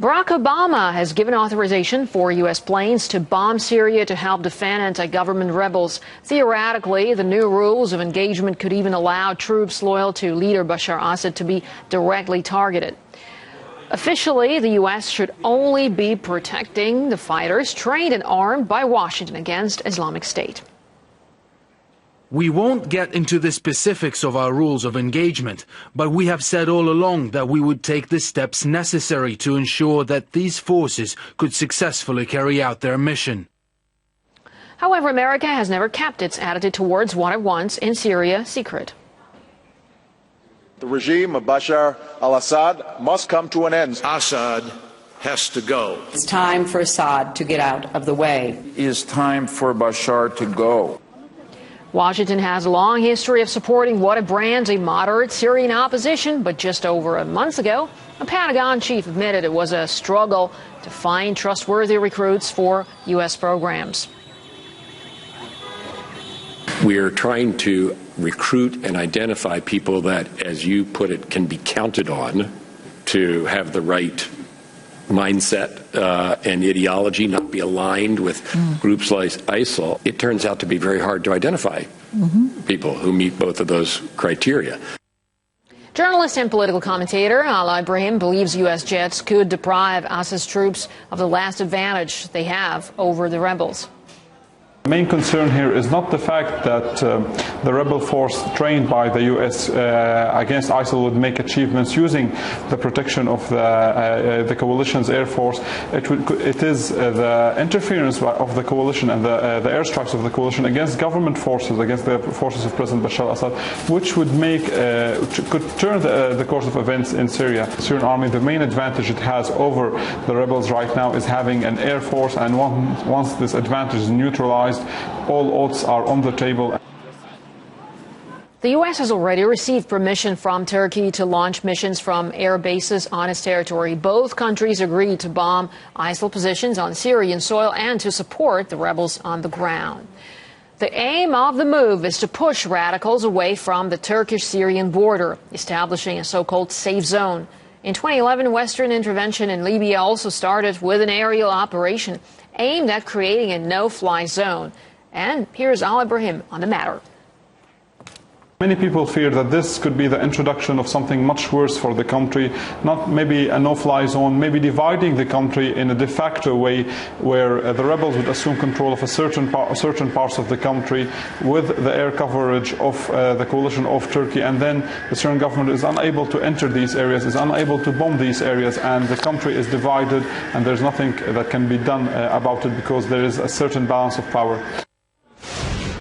Barack Obama has given authorization for U.S. planes to bomb Syria to help defend anti-government rebels. Theoretically, the new rules of engagement could even allow troops loyal to leader Bashar al-Assad to be directly targeted. Officially, the U.S. should only be protecting the fighters trained and armed by Washington against Islamic State. We won't get into the specifics of our rules of engagement, but we have said all along that we would take the steps necessary to ensure that these forces could successfully carry out their mission. However, America has never kept its attitude towards what it wants in Syria secret. The regime of Bashar al-Assad must come to an end. Assad has to go. It's time for Assad to get out of the way. It is time for Bashar to go. Washington has a long history of supporting what it brands a moderate Syrian opposition, but just over a month ago, a Pentagon chief admitted it was a struggle to find trustworthy recruits for U.S. programs. We are trying to recruit and identify people that, as you put it, can be counted on to have the right mindset and ideology, not be aligned with groups like ISIL. It turns out to be very hard to identify people who meet both of those criteria. Journalist and political commentator Al-Ibrahim believes U.S. jets could deprive Assad's troops of the last advantage they have over the rebels. The main concern here is not the fact that the rebel force trained by the U.S. Against ISIL would make achievements using the protection of the coalition's air force. It is the interference of the coalition and the airstrikes of the coalition against government forces, against the forces of President Bashar al-Assad, which would could turn the course of events in Syria. The Syrian army, the main advantage it has over the rebels right now is having an air force, and once this advantage is neutralized, all odds are on the table. The U.S. has already received permission from Turkey to launch missions from air bases on its territory. Both countries agreed to bomb ISIL positions on Syrian soil and to support the rebels on the ground. The aim of the move is to push radicals away from the Turkish-Syrian border, establishing a so-called safe zone. In 2011, Western intervention in Libya also started with an aerial operation aimed at creating a no-fly zone. And here's Al-Ibrahim on the matter. Many people fear that this could be the introduction of something much worse for the country, not maybe a no-fly zone, maybe dividing the country in a de facto way where the rebels would assume control of certain parts of the country with the air coverage of the coalition of Turkey, and then the Syrian government is unable to enter these areas, is unable to bomb these areas, and the country is divided, and there's nothing that can be done about it because there is a certain balance of power.